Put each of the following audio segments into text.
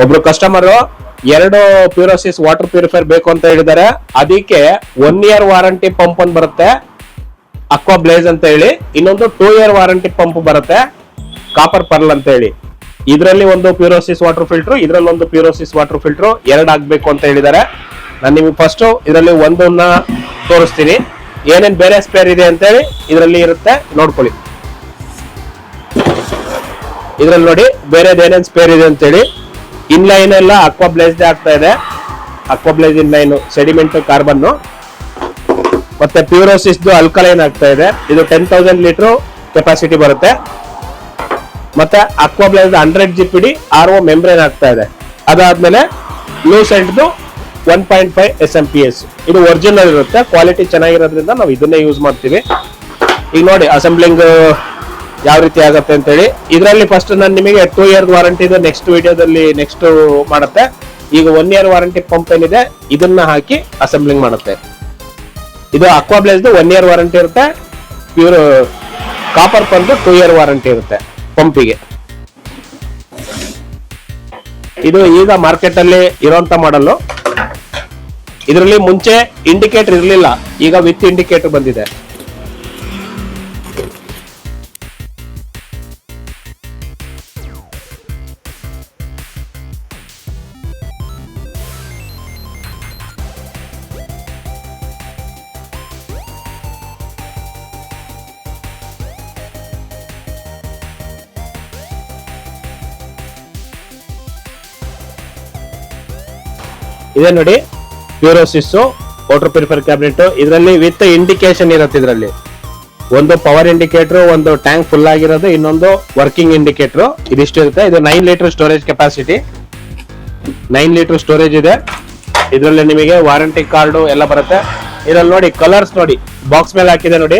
ಒಬ್ರು customer 2 ಪ್ಯೂರೋಸಿಸ್ water purifier ಬೇಕು ಅಂತ ಹೇಳಿದ್ದಾರೆ. ಅದಕ್ಕೆ 1 year ವಾರಂಟಿ ಪಂಪ್ ಒಂದು ಬರುತ್ತೆ ಅಕ್ವಾ ಬ್ಲೇಸ್ ಅಂತ ಹೇಳಿ, ಇನ್ನೊಂದು 2 year ವಾರಂಟಿ ಪಂಪ್ ಬರುತ್ತೆ ಕಾಪರ್ ಪರ್ಲ್ ಅಂತ ಹೇಳಿ. ಇದರಲ್ಲಿ ಒಂದು ಪ್ಯೂರೋಸಿಸ್ ವಾಟರ್ ಫಿಲ್ಟರ್, ಇದರಲ್ಲಿ ಒಂದು ಪ್ಯೂರೋಸಿಸ್ ವಾಟರ್ ಫಿಲ್ಟರ್ 2 ಆಗ್ಬೇಕು ಅಂತ ಹೇಳಿದ್ದಾರೆ. ನಾನು ನಿಮಗೆ ಫಸ್ಟ್ ಇದರಲ್ಲಿ ಒಂದನ್ನ ತೋರಿಸ್ತೀನಿ, ಏನೇನ್ ಬೇರೆ ಸ್ಪೇರ್ ಇದೆ ಅಂತ ಹೇಳಿ ಇದರಲ್ಲಿ ಇರುತ್ತೆ ನೋಡ್ಕೊಳ್ಳಿ. ಇದ್ರಲ್ಲಿ ನೋಡಿ ಬೇರೆದ್ ಏನೇನ್ ಸ್ಪೇರ್ ಇದೆ ಅಂತ ಹೇಳಿ. ಇನ್ಲೈನ್ ಎಲ್ಲ ಅಕ್ವಾ ಬ್ಲೇಸ್ ಆಗ್ತಾ ಇದೆ, aqua bless inline sediment carbon, ಮತ್ತೆ ಪ್ಯೂರೋಸಿಸ್ ಅಲ್ಕಲೈನ್ ಆಗ್ತಾ ಇದೆ. ಇದು 10,000 ಲೀಟರ್ ಕೆಪಾಸಿಟಿ ಬರುತ್ತೆ. ಮತ್ತೆ aqua bless 100 GPD RO membrane ಆಗ್ತಾ ಇದೆ. ಅದಾದ್ಮೇಲೆ ಲೂಸೆಂಟ್ 1.5 SMPS. ಇದು ಒರಿಜಿನಲ್ ಇರುತ್ತೆ, ಕ್ವಾಲಿಟಿ ಚೆನ್ನಾಗಿರೋದ್ರಿಂದ ನಾವು ಇದನ್ನೇ ಯೂಸ್ ಮಾಡ್ತೀವಿ. ಈಗ ನೋಡಿ ಅಸೆಂಬ್ಲಿಂಗ್ ಯಾವ ರೀತಿ ಆಗುತ್ತೆ ಅಂತ ಹೇಳಿ. ಇದರಲ್ಲಿ ಫಸ್ಟ್ ನಾನು ನಿಮಗೆ 2 year ವಾರಂಟಿ ಇದೆ, ನೆಕ್ಸ್ಟ್ ವಿಡಿಯೋದಲ್ಲಿ ನೆಕ್ಸ್ಟ್ ಮಾಡುತ್ತೆ. ಈಗ 1 year ವಾರಂಟಿ ಪಂಪ್ ಏನಿದೆ ಇದನ್ನ ಹಾಕಿ ಅಸೆಂಬ್ಲಿಂಗ್ ಮಾಡುತ್ತೆ. ಇದು ಅಕ್ವಾ ಬ್ಲೇಸ್ 1 year ವಾರಂಟಿ ಇರುತ್ತೆ, pure copper pump 2 year warranty ಇರುತ್ತೆ ಪಂಪಿಗೆ. ಇದು ಈಗ ಮಾರ್ಕೆಟ್ ಅಲ್ಲಿ ಇರುವಂತ ಮಾಡಲ್. ಇದರಲ್ಲಿ ಮುಂಚೆ ಇಂಡಿಕೇಟರ್ ಇರಲಿಲ್ಲ, ಈಗ ವಿತ್ ಇಂಡಿಕೇಟರ್ ಬಂದಿದೆ. ಇದೆ ನೋಡಿ ಪ್ಯೂರೋಸಿಸ್ ವಾಟರ್ ಪ್ಯೂರಿಫೈರ್ ಕ್ಯಾಬಿನೆಟ್. ಇದರಲ್ಲಿ ವಿತ್ ಇಂಡಿಕೇಶನ್ ಇರುತ್ತೆ. ಇದರಲ್ಲಿ ಒಂದು ಪವರ್ ಇಂಡಿಕೇಟರ್, ಒಂದು ಟ್ಯಾಂಕ್ ಫುಲ್ ಆಗಿರೋದು, ಇನ್ನೊಂದು ವರ್ಕಿಂಗ್ ಇಂಡಿಕೇಟರ್. ಇದಿಷ್ಟು ಇರುತ್ತೆ. ಇದು 9 litre storage capacity, 9 litre storage ಇದೆ. ಇದರಲ್ಲಿ ನಿಮಗೆ ವಾರಂಟಿ ಕಾರ್ಡ್ ಎಲ್ಲ ಬರುತ್ತೆ. ಇದರಲ್ಲಿ ನೋಡಿ ಕಲರ್ಸ್ ನೋಡಿ, ಬಾಕ್ಸ್ ಮೇಲೆ ಹಾಕಿದೆ ನೋಡಿ,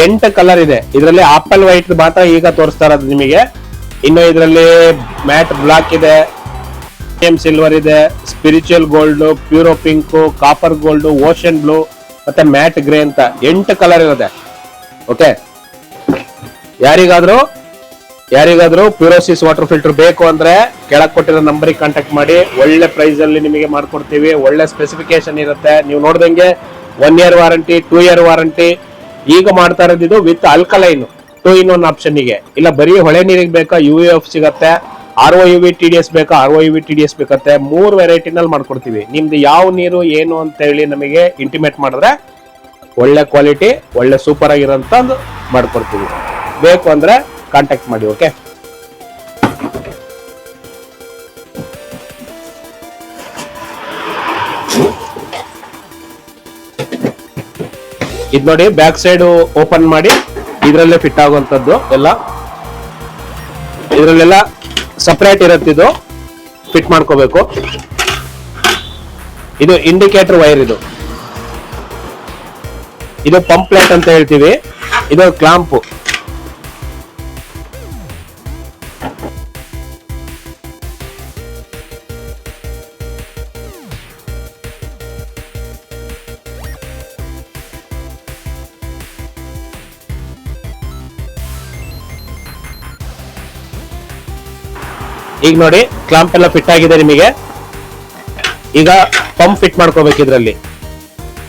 8 ಕಲರ್ ಇದೆ. ಇದರಲ್ಲಿ ಆಪಲ್ ವೈಟ್ ಮಾತ್ರ ಈಗ ತೋರಿಸ್ತಾ ಇರೋದು ನಿಮಗೆ. ಇನ್ನು ಇದರಲ್ಲಿ ಮ್ಯಾಟ್ ಬ್ಲಾಕ್ ಇದೆ, ಸಿಲ್ವರ್ ಇದೆ, spiritual gold, pure pink, copper gold, ocean blue ಮತ್ತೆ ಮ್ಯಾಟ್ ಗ್ರೇ ಅಂತ 8 ಕಲರ್ ಇರುತ್ತೆ. ಓಕೆ, ಯಾರಿಗಾದ್ರೂ ಪ್ಯೂರೋಸಿಸ್ ವಾಟರ್ ಫಿಲ್ಟರ್ ಬೇಕು ಅಂದ್ರೆ ಕೆಳಗೆ ಕೊಟ್ಟಿರೋ ನಂಬರಿಗೆ ಕಾಂಟ್ಯಾಕ್ಟ್ ಮಾಡಿ. ಒಳ್ಳೆ ಪ್ರೈಸ್ ಅಲ್ಲಿ ನಿಮಗೆ ಮಾಡ್ಕೊಡ್ತೀವಿ. ಒಳ್ಳೆ ಸ್ಪೆಸಿಫಿಕೇಶನ್ ಇರುತ್ತೆ. ನೀವು ನೋಡ್ದಂಗೆ 1 year ವಾರಂಟಿ, 2 year ವಾರಂಟಿ. ಈಗ ಮಾಡ್ತಾ ಇರೋದು ವಿತ್ ಅಲ್ಕಲೈನ್ 2 in 1 ಆಪ್ಷನ್ ಗೆ. ಇಲ್ಲ ಬರೀ ಹೊಳೆ ನೀರಿಗೆ ಬೇಕಾ UVF ಸಿಗತ್ತೆ, ROUV TDS ಬೇಕಾ ROUV TDS ಬೇಕತ್ತೆ. 3 ವೆರೈಟಿನಲ್ಲಿ ಮಾಡ್ಕೊಡ್ತೀವಿ. ನಿಮ್ದು ಯಾವ ನೀರು ಏನು ಅಂತ ಹೇಳಿ ನಮಗೆ ಇಂಟಿಮೇಟ್ ಮಾಡಿದ್ರೆ ಒಳ್ಳೆ ಕ್ವಾಲಿಟಿ, ಒಳ್ಳೆ ಸೂಪರ್ ಆಗಿರೋಂತ ಮಾಡ್ಕೊಡ್ತೀವಿ. ಬೇಕು ಅಂದ್ರೆ ಕಾಂಟ್ಯಾಕ್ಟ್ ಮಾಡಿ. ಓಕೆ, ಇದು ನೋಡಿ ಬ್ಯಾಕ್ ಸೈಡ್ ಓಪನ್ ಮಾಡಿ ಇದರಲ್ಲೇ ಫಿಟ್ ಆಗುವಂತದ್ದು ಎಲ್ಲ. ಇದರಲ್ಲೆಲ್ಲ ಸಪರೇಟ್ ಇರುತ್ತೆ, ಇದು ಫಿಟ್ ಮಾಡ್ಕೋಬೇಕು. ಇದು ಇಂಡಿಕೇಟರ್ ವೈರ್, ಇದು ಪಂಪ್ ಪ್ಲೇಟ್ ಅಂತ ಹೇಳ್ತೀವಿ. ಇದು ಕ್ಲಾಂಪ್. ಈಗ ನೋಡಿ ಕ್ಲಾಂಪ್ ಎಲ್ಲ ಫಿಟ್ ಆಗಿದೆ ನಿಮಗೆ. ಈಗ ಪಂಪ್ ಫಿಟ್ ಮಾಡ್ಕೋಬೇಕು ಇದರಲ್ಲಿ.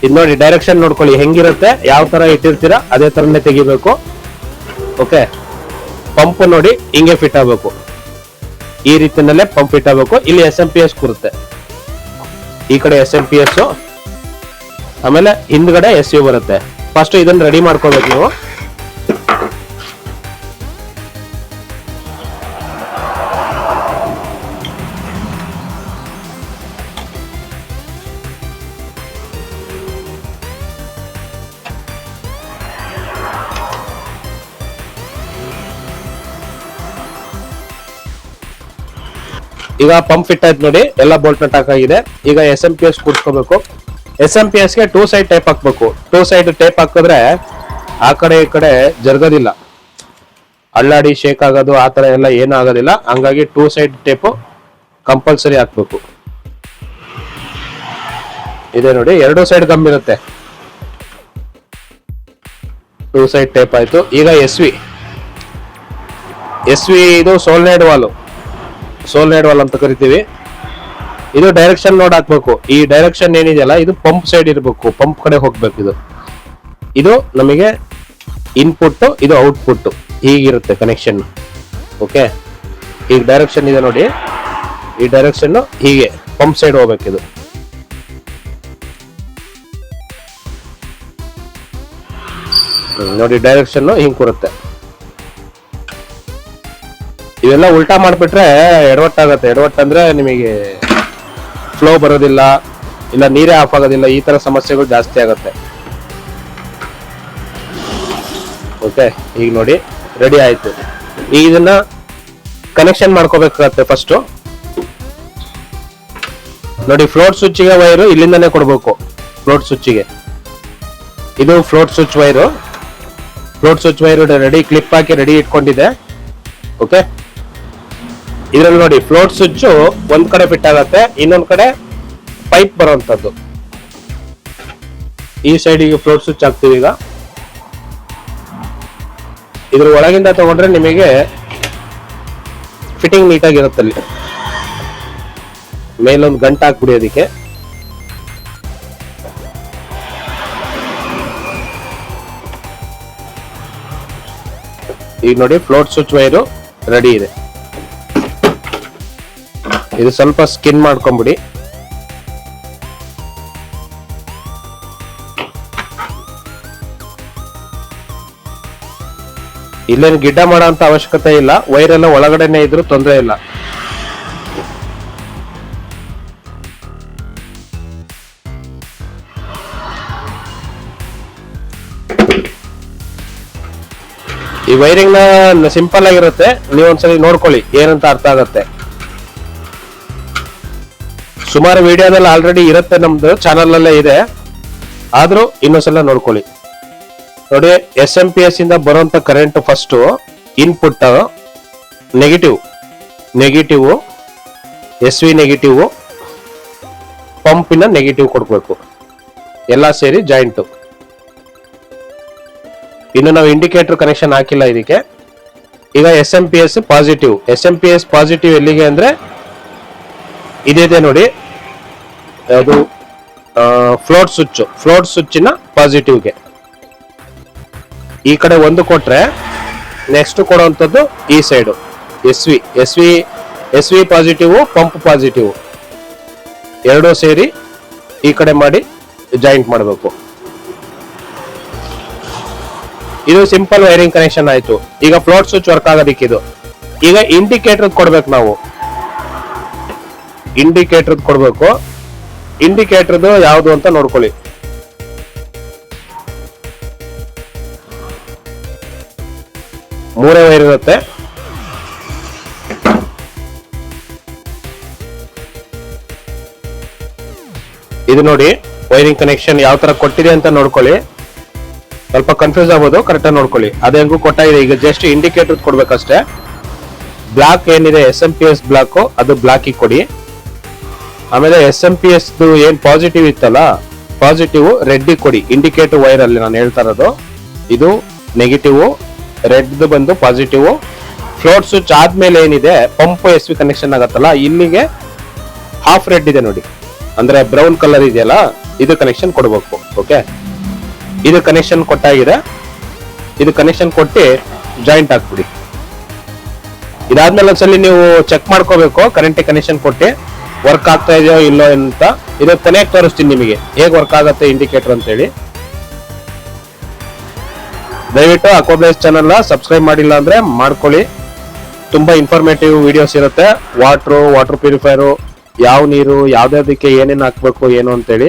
ಇದು ನೋಡಿ ಡೈರೆಕ್ಷನ್ ನೋಡ್ಕೊಳ್ಳಿ ಹೆಂಗಿರುತ್ತೆ, ಯಾವ ತರ ಇಟ್ಟಿರ್ತೀರಾ ಅದೇ ತರನೇ ತೆಗಿಬೇಕು. ಓಕೆ, ಪಂಪ್ ನೋಡಿ ಹಿಂಗೆ ಫಿಟ್ ಆಗಬೇಕು, ಈ ರೀತಿನಲ್ಲೇ ಪಂಪ್ ಫಿಟ್ ಆಗಬೇಕು. ಇಲ್ಲಿ SMPS ಕೂರುತ್ತೆ, ಈ ಕಡೆ SMPS, ಆಮೇಲೆ ಹಿಂದ್ಗಡೆ SU ಬರುತ್ತೆ. ಫಸ್ಟ್ ಇದನ್ನ ರೆಡಿ ಮಾಡ್ಕೋಬೇಕು ನೀವು. ಈಗ ಪಂಪ್ ಫಿಟ್ ಆಯ್ತು ನೋಡಿ, ಎಲ್ಲ ಬೋಲ್ಟ್ ನಟ್ ಹಾಕಾಗಿದೆ. ಈಗ SMPS ಕೂರಿಸ್ಕೋಬೇಕು. SMPS ಗೆ 2 ಸೈಡ್ ಟೇಪ್ ಹಾಕ್ಬೇಕು. 2 ಸೈಡ್ ಟೇಪ್ ಹಾಕಿದ್ರೆ ಆ ಕಡೆ ಈ ಕಡೆ ಜರುಗೋದಿಲ್ಲ, ಅಳ್ಳಾಡಿ ಶೇಕ್ ಆಗೋದು ಆ ತರ ಎಲ್ಲ ಏನೂ ಆಗೋದಿಲ್ಲ. ಹಂಗಾಗಿ 2 ಸೈಡ್ ಟೇಪ್ ಕಂಪಲ್ಸರಿ ಹಾಕ್ಬೇಕು. ಇದೆ ನೋಡಿ, 2 ಸೈಡ್ ಗಮ್ ಇರುತ್ತೆ. 2 ಸೈಡ್ ಟೇಪ್ ಆಯ್ತು. ಈಗ SV ಇದು ಸೋಲ್ನೇಡ್ ವಾಲು. ಸೋಲೆನಾಯ್ಡ್ ವಾಲ್ ಅಂತ ಕರಿತೀವಿ. ಇದು ಡೈರೆಕ್ಷನ್ ನೋಡ್ ಹಾಕ್ಬೇಕು. ಈ ಡೈರೆಕ್ಷನ್ ಏನಿದೆಯಲ್ಲ ಇದು ಪಂಪ್ ಸೈಡ್ ಇರಬೇಕು, ಪಂಪ್ ಕಡೆ ಹೋಗ್ಬೇಕು. ಇದು ನಮಗೆ ಇನ್ಪುಟ್, ಇದು ಔಟ್ಪುಟ್. ಹೀಗಿರುತ್ತೆ ಕನೆಕ್ಷನ್. ಓಕೆ, ಈಗ ಡೈರೆಕ್ಷನ್ ಇದೆ ನೋಡಿ, ಈ ಡೈರೆಕ್ಷನ್ ಹೀಗೆ ಪಂಪ್ ಸೈಡ್ ಹೋಗ್ಬೇಕಿದು. ನೋಡಿ ಡೈರೆಕ್ಷನ್ ಹಿಂಗ್ ಕೂರುತ್ತೆ. ಇವೆಲ್ಲ ಉಲ್ಟಾ ಮಾಡ್ಬಿಟ್ರೆ ಎಡವಟ್ಟಾಗತ್ತೆ. ಎಡವಟ್ಟಂದ್ರೆ ನಿಮಗೆ ಫ್ಲೋ ಬರೋದಿಲ್ಲ, ಇಲ್ಲ ನೀರೇ ಆಫ್ ಆಗೋದಿಲ್ಲ, ಈ ತರ ಸಮಸ್ಯೆಗಳು ಜಾಸ್ತಿ ಆಗುತ್ತೆ. ಓಕೆ, ಈಗ ನೋಡಿ ರೆಡಿ ಆಯ್ತು. ಈಗ ಇದನ್ನ ಕನೆಕ್ಷನ್ ಮಾಡ್ಕೋಬೇಕಾಗತ್ತೆ. ಫಸ್ಟ್ ನೋಡಿ, ಫ್ಲೋಟ್ ಸ್ವಿಚ್ಗೆ ವೈರು ಇಲ್ಲಿಂದಾನೇ ಕೊಡ್ಬೇಕು. ಫ್ಲೋಟ್ ಸ್ವಿಚ್ಗೆ ಇದು float switch wire. Float switch wire ready, clip ಹಾಕಿ ರೆಡಿ ಇಟ್ಕೊಂಡಿದೆ. ಓಕೆ, ಇದ್ರಲ್ಲಿ ನೋಡಿ ಫ್ಲೋಟ್ ಸ್ವಿಚ್ ಒಂದ್ ಕಡೆ ಫಿಟ್ ಆಗತ್ತೆ, ಇನ್ನೊಂದ್ ಕಡೆ ಪೈಪ್ ಬರುವಂತದ್ದು. ಈ ಸೈಡಿಗೆ ಫ್ಲೋಟ್ ಸ್ವಿಚ್ ಹಾಕ್ತೀವಿ. ಈಗ ಇದ್ರ ಒಳಗಿಂದ ತಗೊಂಡ್ರೆ ನಿಮಗೆ ಫಿಟ್ಟಿಂಗ್ ನೀಟಾಗಿರುತ್ತೆ. ಅಲ್ಲಿ ಮೇಲೊಂದು ಗಂಟೆ ಹಾಕ್ಬಿಡಿ ಅದಕ್ಕೆ. ಈಗ ನೋಡಿ ಫ್ಲೋಟ್ ಸ್ವಿಚ್ ವೈರು ರೆಡಿ ಇದೆ. ಇದು ಸ್ವಲ್ಪ ಸ್ಕಿನ್ ಮಾಡ್ಕೊಂಬಿಡಿ. ಇಲ್ಲೇನು ಗಿಡ್ಡ ಮಾಡೋ ಅಂತ ಅವಶ್ಯಕತೆ ಇಲ್ಲ, ವೈರೆಲ್ಲ ಒಳಗಡೆನೆ ಇದ್ರೂ ತೊಂದರೆ ಇಲ್ಲ. ಈ ವೈರಿಂಗ್ ನ ಸಿಂಪಲ್ ಆಗಿರುತ್ತೆ, ನೀವೊಂದ್ಸಲಿ ನೋಡ್ಕೊಳ್ಳಿ ಏನಂತ ಅರ್ಥ ಆಗತ್ತೆ. ಸುಮಾರು ವಿಡಿಯೋದಲ್ಲಿ ಆಲ್ರೆಡಿ ಇರುತ್ತೆ, ನಮ್ದು ಚಾನಲ್ ಅಲ್ಲೇ ಇದೆ, ಆದ್ರೂ ಇನ್ನೊಂದ್ಸಲ ನೋಡ್ಕೊಳ್ಳಿ. ನೋಡಿ, SMP-S ಇಂದ ಬರುವಂತ current first input negative, SV negative, ಪಂಪಿನ ನೆಗೆಟಿವ್ ಕೊಡ್ಬೇಕು, ಎಲ್ಲ ಸೇರಿ ಜಾಯಿಂಟ್. ಇನ್ನು ನಾವು ಇಂಡಿಕೇಟರ್ ಕನೆಕ್ಷನ್ ಹಾಕಿಲ್ಲ ಇದಕ್ಕೆ. ಈಗ SMP-S ಪಾಸಿಟಿವ್. SMP-S ಪಾಸಿಟಿವ್ ಎಲ್ಲಿಗೆ ಅಂದ್ರೆ ಇದಿದೆ ನೋಡಿ, ಅದು ಫ್ಲೋಟ್ ಸ್ವಿಚ್ನ ಪಾಸಿಟಿವ್ಗೆ. ಈ ಕಡೆ ಒಂದು ಕೊಟ್ರೆ ನೆಕ್ಸ್ಟ್ ಕೊಡುವಂಥದ್ದು ಈ side SV positive, pump positive ಎರಡೂ ಸೇರಿ ಈ ಕಡೆ ಮಾಡಿ ಜಾಯಿಂಟ್ ಮಾಡಬೇಕು. ಇದು ಸಿಂಪಲ್ ವೈರಿಂಗ್ ಕನೆಕ್ಷನ್ ಆಯ್ತು. ಈಗ ಫ್ಲೋಟ್ ಸ್ವಿಚ್ ವರ್ಕ್ ಆಗೋದಿಕ್ಕಿದು. ಈಗ ಇಂಡಿಕೇಟರ್ ಕೊಡ್ಬೇಕು ನಾವು. ಇಂಡಿಕೇಟರ್ ಕೊಡ್ಬೇಕು. ಇಂಡಿಕೇಟರ್ದು ಯಾವುದು ಅಂತ ನೋಡ್ಕೊಳ್ಳಿ. ಮೂರೇ ವೈರ್ ಇರುತ್ತೆ. ಇದು ನೋಡಿ ವೈರಿಂಗ್ ಕನೆಕ್ಷನ್ ಯಾವ ತರ ಕೊಟ್ಟಿದೆ ಅಂತ ನೋಡ್ಕೊಳ್ಳಿ. ಸ್ವಲ್ಪ ಕನ್ಫ್ಯೂಸ್ ಆಗ್ಬೋದು, ಕರೆಕ್ಟ್ ಆಗಿ ನೋಡ್ಕೊಳ್ಳಿ. ಅದು ಹೆಂಗೂ ಕೊಟ್ಟಾಗಿದೆ. ಈಗ ಜಸ್ಟ್ ಇಂಡಿಕೇಟರ್ ಕೊಡ್ಬೇಕಷ್ಟೇ. ಬ್ಲಾಕ್ ಏನಿದೆ SMP-S ಬ್ಲಾಕ್, ಅದು ಬ್ಲಾಕ್ ಕೊಡಿ. ಆಮೇಲೆ SMP-S ಏನ್ ಪಾಸಿಟಿವ್ ಇತ್ತಲ್ಲ, ಪಾಸಿಟಿವ್ ರೆಡ್ ಕೊಡಿ. ಇಂಡಿಕೇಟರ್ ವೈರ್ ಅಲ್ಲಿ ನಾನು ಹೇಳ್ತಾ ಇರೋದು ಇದು ನೆಗೆಟಿವ್, ರೆಡ್ ಬಂದು ಪಾಸಿಟಿವ್. ಫ್ಲೋಟ್ ಸ್ವಿಚ್ ಆದ್ಮೇಲೆ ಏನಿದೆ ಪಂಪ್ SV ಕನೆಕ್ಷನ್ ಆಗತ್ತಲ್ಲ, ಇಲ್ಲಿಗೆ ಹಾಫ್ ರೆಡ್ ಇದೆ ನೋಡಿ, ಅಂದ್ರೆ ಬ್ರೌನ್ ಕಲರ್ ಇದೆಯಲ್ಲ, ಇದು ಕನೆಕ್ಷನ್ ಕೊಡಬೇಕು. ಓಕೆ, ಇದು ಕನೆಕ್ಷನ್ ಕೊಟ್ಟಾಗಿದೆ. ಇದು ಕನೆಕ್ಷನ್ ಕೊಟ್ಟು ಜಾಯಿಂಟ್ ಹಾಕ್ಬಿಡಿ. ಇದಾದ್ಮೇಲೆ ಒಂದ್ಸಲಿ ನೀವು ಚೆಕ್ ಮಾಡ್ಕೋಬೇಕು ಕರೆಂಟ್ ಕನೆಕ್ಷನ್ ಕೊಟ್ಟು ವರ್ಕ್ ಆಗ್ತಾ ಇದೆಯೋ ಇಲ್ಲೋ ಅಂತ. ಇದು ಕೊನೆಗೆ ತೋರಿಸ್ತೀನಿ ನಿಮಗೆ ಹೇಗೆ ವರ್ಕ್ ಆಗುತ್ತೆ ಇಂಡಿಕೇಟರ್ ಅಂತ ಹೇಳಿ. ದಯವಿಟ್ಟು ಅಕ್ವಾಬ್ಲೇಸ್ ಚಾನಲ್ ಸಬ್ಸ್ಕ್ರೈಬ್ ಮಾಡಿಲ್ಲ ಅಂದ್ರೆ ಮಾಡ್ಕೊಳ್ಳಿ. ತುಂಬಾ ಇನ್ಫಾರ್ಮೇಟಿವ್ ವಿಡಿಯೋಸ್ ಇರುತ್ತೆ. ವಾಟರ್ ಪ್ಯೂರಿಫೈರು, ಯಾವ ನೀರು, ಯಾವ್ದಾದಕ್ಕೆ ಏನೇನು ಹಾಕ್ಬೇಕು ಏನು ಅಂತೇಳಿ.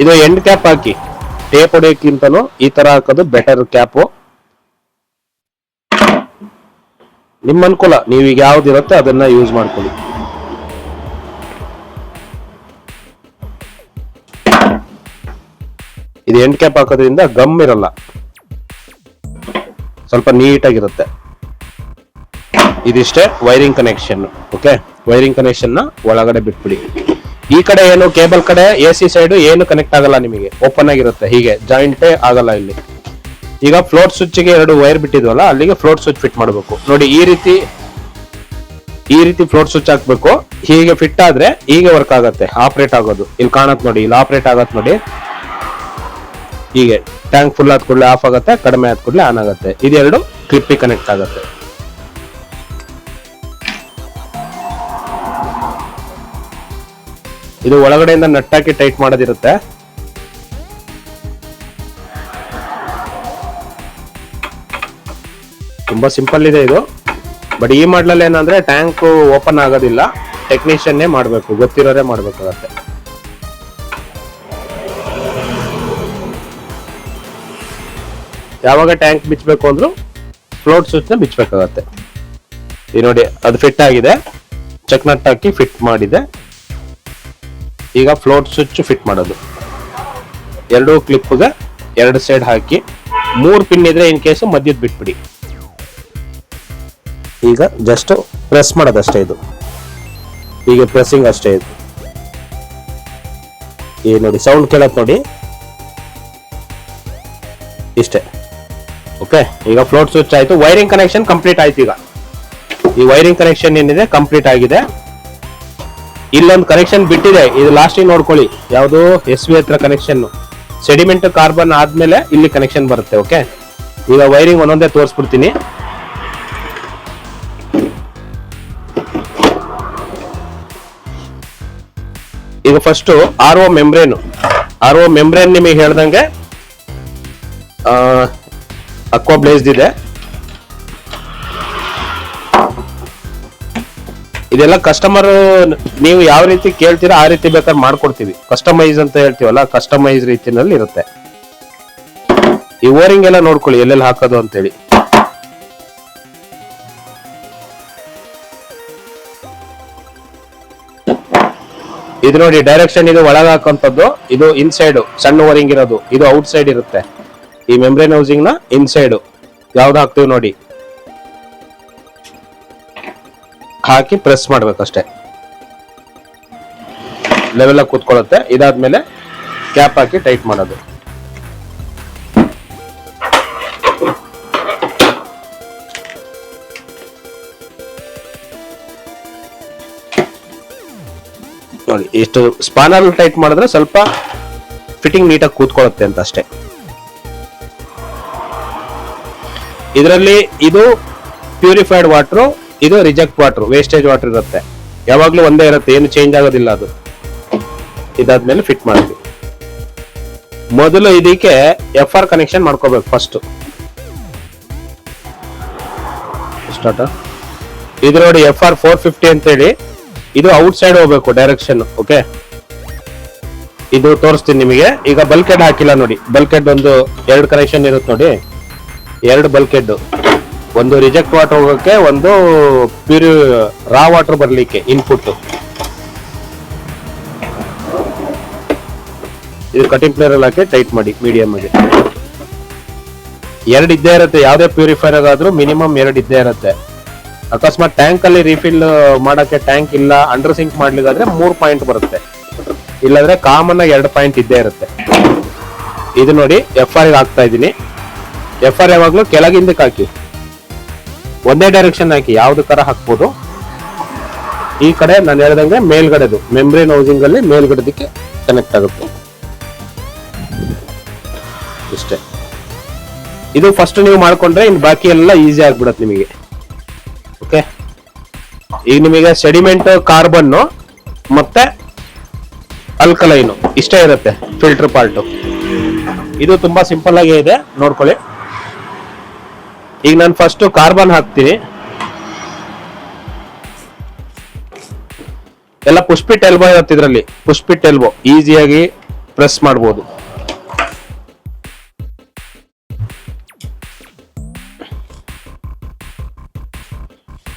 ಇದು ಎಂಡ್ ಕ್ಯಾಪ್ ಹಾಕಿ, ಟೇಪ್ ಹೊಡೆಯಕ್ಕಿಂತನೂ ಈ ತರ ಹಾಕೋದು ಬೆಟರ್ ಕ್ಯಾಪು. ನಿಮ್ಮ ಅನುಕೂಲ, ನೀವೀಗ ಯಾವ್ದಿರುತ್ತೆ ಅದನ್ನ ಯೂಸ್ ಮಾಡ್ಕೊಳ್ಳಿ. ಇದು ಎಂಡ್ ಕ್ಯಾಪ್ ಹಾಕೋದ್ರಿಂದ ಗಮ್ ಇರಲ್ಲ, ಸ್ವಲ್ಪ ನೀಟಾಗಿರುತ್ತೆ. ಇದಿಷ್ಟೇ wiring connection. Okay, wiring connection ನ ಒಳಗಡೆ ಬಿಟ್ಬಿಡಿ. ಈ ಕಡೆ ಏನು ಕೇಬಲ್ ಕಡೆ AC ಸೈಡ್ ಏನು ಕನೆಕ್ಟ್ ಆಗಲ್ಲ ನಿಮಗೆ, ಓಪನ್ ಆಗಿರುತ್ತೆ, ಹೀಗೆ ಜಾಯಿಂಟೇ ಆಗಲ್ಲ ಇಲ್ಲಿ. ಈಗ ಫ್ಲೋಟ್ ಸ್ವಿಚ್ ಗೆ 2 ವೈರ್ ಬಿಟ್ಟಿದ್ವಲ್ಲ, ಅಲ್ಲಿಗೆ ಫ್ಲೋಟ್ ಸ್ವಿಚ್ ಫಿಟ್ ಮಾಡಬೇಕು ನೋಡಿ. ಈ ರೀತಿ ಫ್ಲೋಟ್ ಸ್ವಿಚ್ ಹಾಕ್ಬೇಕು. ಹೀಗೆ ಫಿಟ್ ಆದ್ರೆ ಹೀಗೆ ವರ್ಕ್ ಆಗತ್ತೆ, ಆಪರೇಟ್ ಆಗೋದು. ಇಲ್ಲಿ ಕಾಣತ್ ನೋಡಿ, ಇಲ್ಲಿ ಆಪರೇಟ್ ಆಗತ್ ನೋಡಿ. ಹೀಗೆ ಟ್ಯಾಂಕ್ ಫುಲ್ ಆದ ಕೂಡಲೇ ಆಫ್ ಆಗುತ್ತೆ, ಕಡಿಮೆ ಆದ ಕೂಡಲೇ ಆನ್ ಆಗುತ್ತೆ. ಇದೆರಡು ಕ್ಲಿಪ್ಪಿಗೆ ಕನೆಕ್ಟ್ ಆಗುತ್ತೆ. ಇದು ಒಳಗಡೆಯಿಂದ ನಟ್ಟಾಕಿ ಟೈಟ್ ಮಾಡೋದಿರುತ್ತೆ. ತುಂಬಾ ಸಿಂಪಲ್ ಇದೆ ಇದು. ಬಟ್ ಈ ಮಾಡ್ಲಲ್ಲಿ ಏನಂದ್ರೆ ಟ್ಯಾಂಕ್ ಓಪನ್ ಆಗೋದಿಲ್ಲ, ಟೆಕ್ನಿಷಿಯನ್ನೇ ಮಾಡ್ಬೇಕು, ಗೊತ್ತಿರೋರೇ ಮಾಡ್ಬೇಕಾಗತ್ತೆ. ಯಾವಾಗ ಟ್ಯಾಂಕ್ ಬಿಚ್ಚಬೇಕು ಅಂದ್ರೂ ಫ್ಲೋಟ್ ಸ್ವಿಚ್ ನ ಬಿಚ್ಚಬೇಕಾಗತ್ತೆ. ಈ ನೋಡಿ ಅದು ಫಿಟ್ ಆಗಿದೆ, ಚೆಕ್ ನಟ್ ಹಾಕಿ ಫಿಟ್ ಮಾಡಿದೆ. ಈಗ ಫ್ಲೋಟ್ ಸ್ವಿಚ್ ಫಿಟ್ ಮಾಡೋದು. 2 ಕ್ಲಿಪ್ಗೆ 2 ಸೈಡ್ ಹಾಕಿ 3 ಪಿನ್ ಇದ್ರೆ ಇನ್ ಕೇಸ್ ಮಧ್ಯದ ಬಿಟ್ಬಿಡಿ. ಈಗ ಜಸ್ಟ್ ಪ್ರೆಸ್ ಮಾಡೋದಷ್ಟೇ ಇದು. ಈಗ ಪ್ರೆಸ್ಸಿಂಗ್ ಅಷ್ಟೇ ಇದು. ಈ ನೋಡಿ ಸೌಂಡ್ ಕೇಳತ್ ನೋಡಿ, ಇಷ್ಟೇ. ಓಕೆ, ಈಗ ಫ್ಲೋಟ್ ಸ್ವಿಚ್ ಆಯ್ತು. ವೈರಿಂಗ್ ಕನೆಕ್ಷನ್ ಕಂಪ್ಲೀಟ್ ಆಯ್ತು. ಈಗ ಈ ವೈರಿಂಗ್ ಕನೆಕ್ಷನ್ ಏನಿದೆ ಕಂಪ್ಲೀಟ್ ಆಗಿದೆ. ಇಲ್ಲೊಂದು ಕನೆಕ್ಷನ್ ಬಿಟ್ಟಿದೆ, ಇದು ಲಾಸ್ಟಿಗೆ ನೋಡ್ಕೊಳ್ಳಿ. ಯಾವುದು SV ಹತ್ರ ಕನೆಕ್ಷನ್. ಸೆಡಿಮೆಂಟ್ ಕಾರ್ಬನ್ ಆದ್ಮೇಲೆ ಇಲ್ಲಿ ಕನೆಕ್ಷನ್ ಬರುತ್ತೆ. ಓಕೆ, ಈಗ ವೈರಿಂಗ್ ಒಂದೊಂದೇ ತೋರಿಸ್ಬಿಡ್ತೀನಿ. ಈಗ ಫಸ್ಟ್ RO ಮೆಂಬ್ರೇನ್ ನಿಮಗೆ ಹೇಳ್ದಂಗೆ ಅಕ್ವಾ ಬ್ಲೇಸ್ಡ್ ಇದೆ. ಇದೆಲ್ಲ ಕಸ್ಟಮರ್ ನೀವು ಯಾವ ರೀತಿ ಕೇಳ್ತೀರಾ ಆ ರೀತಿ ಬೇಕಾದ್ರೆ ಮಾಡ್ಕೊಡ್ತೀವಿ. ಕಸ್ಟಮೈಸ್ ಅಂತ ಹೇಳ್ತೀವಲ್ಲ, ಕಸ್ಟಮೈಸ್ ರೀತಿನಲ್ಲಿ ಇರುತ್ತೆ. ಈ ಓರಿಂಗ್ ಎಲ್ಲ ನೋಡ್ಕೊಳ್ಳಿ ಎಲ್ಲೆಲ್ಲಿ ಹಾಕೋದು ಅಂತೇಳಿ. ಇದು ನೋಡಿ ಡೈರೆಕ್ಷನ್, ಇದು ಒಳಗೆ ಹಾಕುವಂಥದ್ದು, ಇದು ಇನ್ಸೈಡ್ ಸಣ್ಣ ಓರಿಂಗ್ ಇರೋದು, ಇದು ಔಟ್ ಸೈಡ್ ಇರುತ್ತೆ. ಈ ಮೆಂಬ್ರೇನ್ ಹೌಸಿಂಗ್ ನ ಇನ್ಸೈಡ್ ಯಾವ್ದು ಹಾಕ್ತೀವಿ ನೋಡಿ, ಹಾಕಿ ಪ್ರೆಸ್ ಮಾಡ್ಬೇಕಷ್ಟೇ. ಲೆವೆಲ್ ಆಗಿ ಕೂತ್ಕೊಳ್ಳುತ್ತೆ. ಇದಾದ್ಮೇಲೆ ಕ್ಯಾಪ್ ಹಾಕಿ ಟೈಟ್ ಮಾಡೋದು. ನೋಡಿ ಎಷ್ಟು ಸ್ಪಾನರ್ ಟೈಟ್ ಮಾಡಿದ್ರೆ ಸ್ವಲ್ಪ ಫಿಟ್ಟಿಂಗ್ ನೀಟಾಗಿ ಕೂತ್ಕೊಳ್ಳುತ್ತೆ ಅಂತ ಅಷ್ಟೇ. ಇದರಲ್ಲಿ ಇದು ಪ್ಯೂರಿಫೈಡ್ ವಾಟರ್, ಇದು ರಿಜೆಕ್ಟ್ ವಾಟರ್, ವೇಸ್ಟೇಜ್ ವಾಟರ್ ಇರುತ್ತೆ. ಯಾವಾಗ್ಲೂ ಒಂದೇ ಇರುತ್ತೆ, ಏನು ಚೇಂಜ್ ಆಗೋದಿಲ್ಲ ಅದು. ಇದಾದ್ಮೇಲೆ ಫಿಟ್ ಮಾಡ್ತೀವಿ. ಮೊದಲು ಇದಕ್ಕೆ FR ಕನೆಕ್ಷನ್ ಮಾಡ್ಕೋಬೇಕು ಫಸ್ಟ್. ಸ್ಟಾರ್ಟ್. ಇದು ನೋಡಿ FR 450 ಅಂತ ಹೇಳಿ, ಇದು ಔಟ್ ಸೈಡ್ ಹೋಗ್ಬೇಕು ಡೈರೆಕ್ಷನ್. ಓಕೆ, ಇದು ತೋರಿಸ್ತೀನಿ ನಿಮಗೆ. ಈಗ ಬಲ್ಕ್ ಹೆಡ್ ಹಾಕಿಲ್ಲ ನೋಡಿ, ಬಲ್ಕ್ ಹೆಡ್ ಒಂದು 2 ಕನೆಕ್ಷನ್ ಇರುತ್ತೆ ನೋಡಿ, 2 ಬಲ್ಕ್ ಹೆಡ್. ಒಂದು ರಿಜೆಕ್ಟ್ ವಾಟರ್ ಹೋಗೋಕೆ, ಒಂದು ರಾ ವಾಟರ್ ಬರ್ಲಿಕ್ಕೆ ಇನ್ಪುಟ್. ಇದು ಕಟಿಂಗ್ ಪ್ಲೇಯರ್ ಅಲ್ಲಿ ಹಾಕಿ ಟೈಟ್ ಮಾಡಿ ಮೀಡಿಯಂ ಆಗಿ. 2 ಇದ್ದೇ ಇರುತ್ತೆ, ಯಾವ್ದೇ ಪ್ಯೂರಿಫೈರ್ ಆದ್ರೂ ಮಿನಿಮಮ್ 2 ಇದ್ದೇ ಇರುತ್ತೆ. ಅಕಸ್ಮಾತ್ ಟ್ಯಾಂಕ್ ಅಲ್ಲಿ ರೀಫಿಲ್ ಮಾಡಕ್ಕೆ ಟ್ಯಾಂಕ್ ಇಲ್ಲ, ಅಂಡರ್ ಸಿಂಕ್ ಮಾಡ್ಲಿಕ್ಕಾದ್ರೆ 3 ಪಾಯಿಂಟ್ ಬರುತ್ತೆ. ಇಲ್ಲಾಂದ್ರೆ ಕಾಮನ್ ಆಗಿ 2 ಪಾಯಿಂಟ್ ಇದ್ದೇ ಇರುತ್ತೆ. ಇದು ನೋಡಿ FR ಹಾಕ್ತಾ ಇದೀನಿ. FR ಯಾವಾಗ್ಲೂ ಕೆಳಗಿಂದಕ್ಕೆ ಹಾಕಿ, ಒಂದೇ ಡೈರೆಕ್ಷನ್ ಹಾಕಿ, ಯಾವ್ದು ತರ ಹಾಕ್ಬೋದು. ಈ ಕಡೆ ನಾನು ಹೇಳ್ದಂಗೆ ಮೇಲ್ಗಡೆದು ಮೆಂಬ್ರೇನ್ ಹೌಸಿಂಗ್ ಅಲ್ಲಿ ಮೇಲ್ಗಡೆದಕ್ಕೆ ಕನೆಕ್ಟ್ ಆಗುತ್ತೆ. ಇಷ್ಟೇ. ಇದು ಫಸ್ಟ್ ನೀವು ಮಾಡ್ಕೊಂಡ್ರೆ ಇನ್ ಬಾಕಿ ಎಲ್ಲ ಈಸಿ ಆಗ್ಬಿಡತ್ತೆ ನಿಮಗೆ. ಓಕೆ, ಈಗ ನಿಮಗೆ ಸೆಡಿಮೆಂಟ್ ಕಾರ್ಬನ್ ಮತ್ತೆ ಅಲ್ಕಲೈನು ಇಷ್ಟೇ ಇರುತ್ತೆ ಫಿಲ್ಟರ್ ಪಾರ್ಟ್. ಇದು ತುಂಬಾ ಸಿಂಪಲ್ ಆಗಿ ಇದೆ, ನೋಡ್ಕೊಳ್ಳಿ. ಈಗ ನಾನು ಫಸ್ಟ್ ಕಾರ್ಬನ್ ಹಾಕ್ತೀನಿ. ಎಲ್ಲ ಪುಷ್ಪಿಟ್ ಎಲ್ಬೋ ಇರುತ್ತೆ ಇದರಲ್ಲಿ, ಪುಷ್ಪಿಟ್ ಎಲ್ಬೋ ಈಸಿಯಾಗಿ ಪ್ರೆಸ್ ಮಾಡ್ಬೋದು.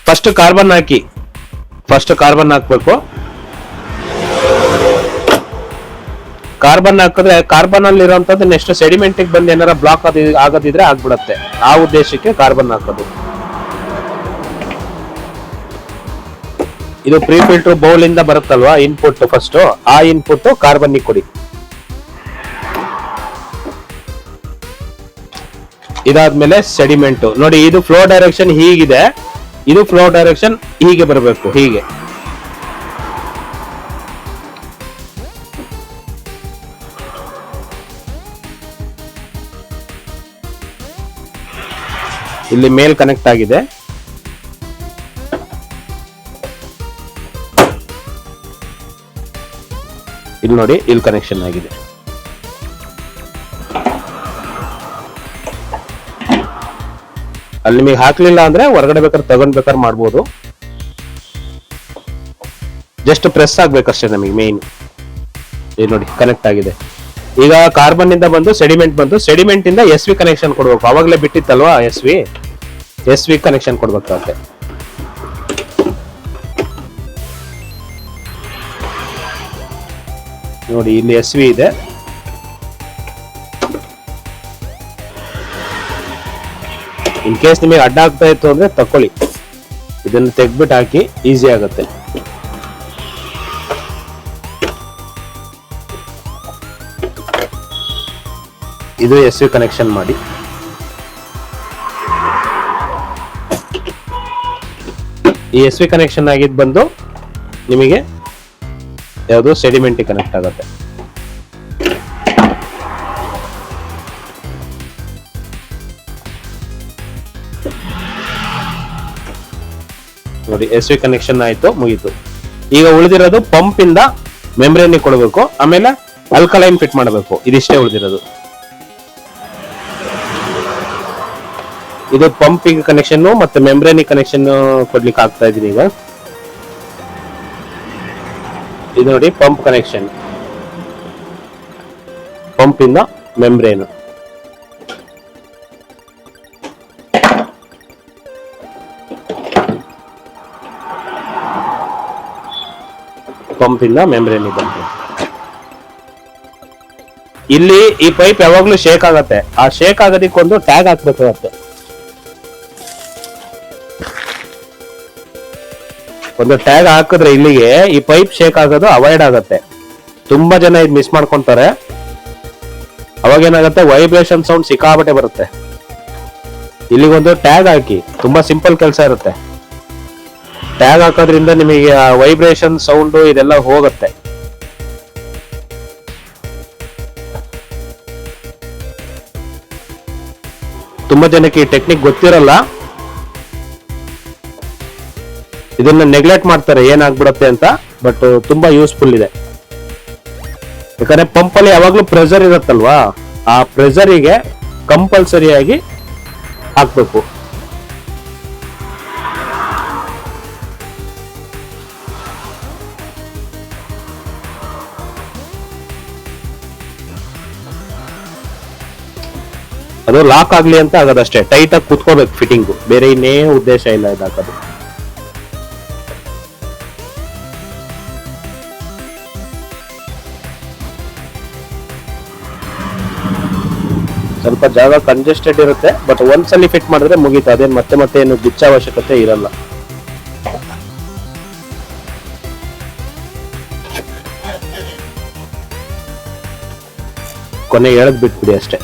ಫಸ್ಟ್ ಕಾರ್ಬನ್ ಹಾಕಿ, ಫಸ್ಟ್ ಕಾರ್ಬನ್ ಹಾಕ್ಬೇಕು. ಕಾರ್ಬನ್ ಹಾಕಿದ್ರೆ ಕಾರ್ಬನ್ ಅಲ್ಲಿ ಇರುವಂತದ್ದು ನೆಕ್ಸ್ಟ್ ಸೆಡಿಮೆಂಟ್ ಬಂದು ಏನಾರ ಬ್ಲಾಕ್ ಆಗದಿದ್ರೆ ಆಗ್ಬಿಡತ್ತೆ. ಆ ಉದ್ದೇಶಕ್ಕೆ ಕಾರ್ಬನ್ ಹಾಕೋದು. ಇದು ಪ್ರೀ ಫಿಲ್ಟರ್ ಬೌಲ್ ಇಂದ ಬರುತ್ತಲ್ವಾ ಇನ್ಪುಟ್, ಫಸ್ಟ್ ಆ ಇನ್ಪುಟ್ ಕಾರ್ಬನ್ ಕೊಡಿ. ಇದಾದ್ಮೇಲೆ ಸೆಡಿಮೆಂಟ್ ನೋಡಿ, ಇದು ಫ್ಲೋ ಡೈರೆಕ್ಷನ್ ಹೀಗಿದೆ, ಇದು ಫ್ಲೋ ಡೈರೆಕ್ಷನ್ ಹೀಗೆ ಬರಬೇಕು, ಹೀಗೆ. ಇಲ್ಲಿ ಮೇಲ್ ಕನೆಕ್ಟ್ ಆಗಿದೆ, ಇಲ್ಲಿ ನೋಡಿ, ಇಲ್ಲಿ ಕನೆಕ್ಷನ್ ಆಗಿದೆ. ಅಲ್ಲಿ ನಿಮಗೆ ಹಾಕ್ಲಿಲ್ಲ ಅಂದ್ರೆ ಹೊರಗಡೆ ಬೇಕಾದ್ರೆ ಮಾಡ್ಬೋದು. ಜಸ್ಟ್ ಪ್ರೆಸ್ ಆಗ್ಬೇಕಷ್ಟೇ ನಮಗೆ ಮೇನ್. ಇಲ್ಲಿ ನೋಡಿ ಕನೆಕ್ಟ್ ಆಗಿದೆ. ಈಗ ಕಾರ್ಬನ್ ಇಂದ ಬಂದು ಸೆಡಿಮೆಂಟ್ ಬಂದು, ಸೆಡಿಮೆಂಟ್ ಇಂದ ಎಸ್ ವಿ ಕನೆಕ್ಷನ್ ಕೊಡ್ಬೇಕು. ಅವಾಗಲೇ ಬಿಟ್ಟಿತ್ತಲ್ವಾ ಎಸ್ ವಿ ಕನೆಕ್ಷನ್ ಕೊಡ್ಬೇಕಾಗುತ್ತೆ. ನೋಡಿ ಇಲ್ಲಿ ಎಸ್ ವಿ ಇದೆ. ಇನ್ ಕೇಸ್ ನಿಮಗೆ ಅಡ್ಡ ಆಗ್ತಾ ಇತ್ತು ಅಂದ್ರೆ ತಕೊಳ್ಳಿ, ಇದನ್ನು ತೆಗ್ಬಿಟ್ಟು ಹಾಕಿ, ಈಸಿ ಆಗುತ್ತೆ. ಇದು ಎಸ್ ವಿ ಕನೆಕ್ಷನ್ ಮಾಡಿ. ಈ ಎಸ್ ವಿ ಕನೆಕ್ಷನ್ ಆಗಿದ್ ಬಂದು ನಿಮಗೆ ಯಾವುದು ಸೆಡಿಮೆಂಟ್ ಕನೆಕ್ಟ್ ಆಗುತ್ತೆ. ನೋಡಿ ಎಸ್ ವಿ ಕನೆಕ್ಷನ್ ಆಯ್ತು, ಮುಗೀತು. ಈಗ ಉಳಿದಿರೋದು ಪಂಪ್ ಇಂದ ಮೆಂಬ್ರೇನ್ ಕೊಡಬೇಕು, ಆಮೇಲೆ ಅಲ್ಕಲೈನ್ ಫಿಟ್ ಮಾಡಬೇಕು. ಇದಿಷ್ಟೇ ಉಳಿದಿರೋದು. ಇದು ಪಂಪಿಂಗ್ ಕನೆಕ್ಷನ್ ಮತ್ತೆ ಮೆಂಬ್ರೇನ್ ಕನೆಕ್ಷನ್ ಕೊಡ್ಲಿಕ್ಕೆ ಆಗ್ತಾ ಇದೀನಿ ಈಗ. ಇದು ನೋಡಿ ಪಂಪ್ ಕನೆಕ್ಷನ್, ಪಂಪ್ ಇಂದ ಮೆಂಬ್ರೇನ್. ಪಂಪ್ ಇಂದ ಮೆಂಬ್ರೇನ್ ಬಂತು. ಇಲ್ಲಿ ಈ ಪೈಪ್ ಯಾವಾಗ್ಲೂ ಶೇಕ್ ಆಗತ್ತೆ. ಆ ಶೇಕ್ ಆಗೋದಕ್ಕೊಂದು ಟ್ಯಾಗ್ ಹಾಕ್ಬೇಕಾಗತ್ತೆ. ಒಂದು ಟ್ಯಾಗ್ ಹಾಕಿದ್ರೆ ಇಲ್ಲಿಗೆ ಈ ಪೈಪ್ ಶೇಕ್ ಆಗೋದು ಅವಾಯ್ಡ್ ಆಗತ್ತೆ. ತುಂಬಾ ಜನ ಇದು ಮಿಸ್ ಮಾಡ್ಕೊಂತಾರೆ. ಅವಾಗ ಏನಾಗುತ್ತೆ, ವೈಬ್ರೇಷನ್ ಸೌಂಡ್ ಸಿಕ್ಕಾಬಟ್ಟೆ ಬರುತ್ತೆ. ಇಲ್ಲಿಗೊಂದು ಟ್ಯಾಗ್ ಹಾಕಿ, ತುಂಬಾ ಸಿಂಪಲ್ ಕೆಲಸ ಇರುತ್ತೆ. ಟ್ಯಾಗ್ ಹಾಕೋದ್ರಿಂದ ನಿಮಗೆ ವೈಬ್ರೇಷನ್ ಸೌಂಡ್ ಇದೆಲ್ಲ ಹೋಗುತ್ತೆ. ತುಂಬಾ ಜನಕ್ಕೆ ಈ ಟೆಕ್ನಿಕ್ ಗೊತ್ತಿರಲ್ಲ, ಇದನ್ನ ನೆಗ್ಲೆಕ್ಟ್ ಮಾಡ್ತಾರೆ ಏನಾಗ್ಬಿಡತ್ತೆ ಅಂತ. ಬಟ್ ತುಂಬಾ ಯೂಸ್ಫುಲ್ ಇದೆ. ಯಾಕಂದ್ರೆ ಪಂಪ್ ಅಲ್ಲಿ ಯಾವಾಗ್ಲೂ ಪ್ರೆಷರ್ ಇರುತ್ತಲ್ವಾ, ಆ ಪ್ರೆಷರಿಗೆ ಕಂಪಲ್ಸರಿಯಾಗಿ ಹಾಕ್ಬೇಕು. ಅದು ಲಾಕ್ ಆಗ್ಲಿ ಅಂತ ಆಗೋದಷ್ಟೇ. ಟೈಟ್ ಆಗಿ ಕುತ್ಕೋಬೇಕು ಫಿಟ್ಟಿಂಗು, ಬೇರೆ ಇನ್ನೇನು ಉದ್ದೇಶ ಇಲ್ಲ ಇದಾಕೋದು. ಸ್ವಲ್ಪ ಜಾಗ ಕಂಜೆಸ್ಟೆಡ್ ಇರುತ್ತೆ, ಬಟ್ ಒಂದ್ಸಲಿ ಫಿಟ್ ಮಾಡಿದ್ರೆ ಮುಗೀತು. ಅದೇನು ಮತ್ತೆ ಏನು ಬಿಚ್ಚ ಅವಶ್ಯಕತೆ ಇರಲ್ಲ. ಕೊನೆ ಎಳೆದ್ ಬಿಟ್ಬಿಡಿ ಅಷ್ಟೇ.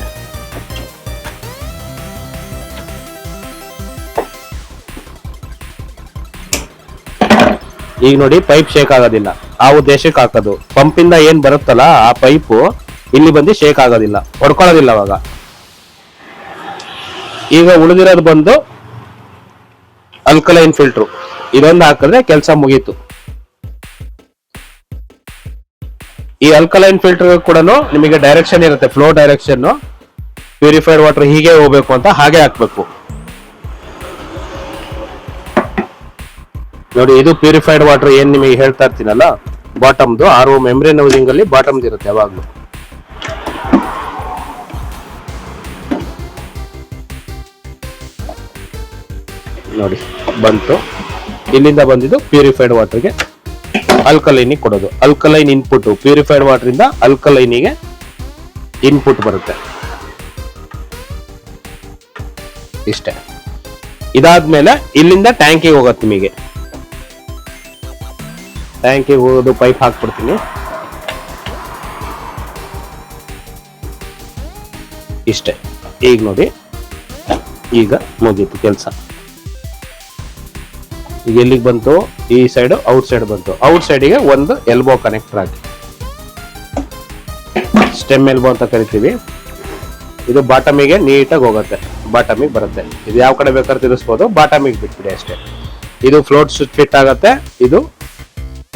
ಈಗ ನೋಡಿ ಪೈಪ್ ಶೇಕ್ ಆಗೋದಿಲ್ಲ. ಆ ಉದ್ದೇಶಕ್ಕೆ ಹಾಕೋದು. ಪಂಪಿಂದ ಏನ್ ಬರುತ್ತಲ್ಲ ಆ ಪೈಪು ಇಲ್ಲಿ ಬಂದು ಶೇಕ್ ಆಗೋದಿಲ್ಲ, ಹೊಡ್ಕೊಳ್ಳೋದಿಲ್ಲ ಅವಾಗ. ಈಗ ಉಳಿದಿರೋದು ಬಂದು ಅಲ್ಕಲೈನ್ ಫಿಲ್ಟರ್. ಇದೊಂದು ಹಾಕಿದ್ರೆ ಕೆಲಸ ಮುಗೀತು. ಈ ಅಲ್ಕಲೈನ್ ಫಿಲ್ಟರ್ ಕೂಡ ನಿಮಗೆ ಡೈರೆಕ್ಷನ್ ಇರುತ್ತೆ, ಫ್ಲೋ ಡೈರೆಕ್ಷನ್. ಪ್ಯೂರಿಫೈಡ್ ವಾಟರ್ ಹೀಗೆ ಹೋಗ್ಬೇಕು ಅಂತ ಹಾಗೆ ಹಾಕ್ಬೇಕು. ನೋಡಿ ಇದು ಪ್ಯೂರಿಫೈಡ್ ವಾಟರ್ ಏನ್ ನಿಮಗೆ ಹೇಳ್ತಾ ಇರ್ತೀನಲ್ಲ, ಬಾಟಮ್ದು. ಆರ್ ಓ ಮೆಂಬ್ರೇನ್ ಹೌಸಿಂಗ್ ಅಲ್ಲಿ ಬಾಟಮ್ದು ಇರುತ್ತೆ ಯಾವಾಗ್ಲೂ. ನೋಡಿ ಬಂತು. ಇಲ್ಲಿಂದ ಬಂದಿದ್ದು ಪ್ಯೂರಿಫೈಡ್ ವಾಟರ್ಗೆ ಅಲ್ಕಲೈನಿಗೆ ಕೊಡೋದು. ಅಲ್ಕಲೈನ್ ಇನ್ಪುಟ್, ಪ್ಯೂರಿಫೈಡ್ ವಾಟರ್ ಇಂದ ಅಲ್ಕಲೈನಿಗೆ ಇನ್ಪುಟ್ ಬರುತ್ತೆ. ಇಷ್ಟೇ. ಇದಾದ್ಮೇಲೆ ಇಲ್ಲಿಂದ ಟ್ಯಾಂಕಿಗೆ ಹೋಗುತ್ತೆ. ನಿಮಗೆ ಟ್ಯಾಂಕಿಗೆ ಹೋಗೋದು ಪೈಪ್ ಹಾಕ್ಬಿಡ್ತೀನಿ. ಇಷ್ಟೇ. ಈಗ ನೋಡಿ ಈಗ ಮುಗೀತು ಕೆಲಸ. ಈಗ ಎಲ್ಲಿಗೆ ಬಂತು, ಈ ಸೈಡ್ ಔಟ್ ಸೈಡ್ ಬಂತು. ಔಟ್ ಸೈಡಿಗೆ ಒಂದು ಎಲ್ಬೋ ಕನೆಕ್ಟರ್ ಹಾಕಿ, ಸ್ಟೆಮ್ ಎಲ್ಬೋ ಅಂತ ಕರಿತೀವಿ. ಇದು ಬಾಟಮಿಗೆ ನೀಟಾಗಿ ಹೋಗುತ್ತೆ, ಬಾಟಮಿಗೆ ಬರುತ್ತೆ. ಇದು ಯಾವ ಕಡೆ ಬೇಕಾದ್ರೆ ತಿರ್ಸ್ಬೋದು, ಬಾಟಮಿಗೆ ಬಿಟ್ಬಿಡಿ ಅಷ್ಟೇ. ಇದು ಫ್ಲೋಟ್ ಸ್ವಿಚ್ ಫಿಟ್ ಆಗುತ್ತೆ, ಇದು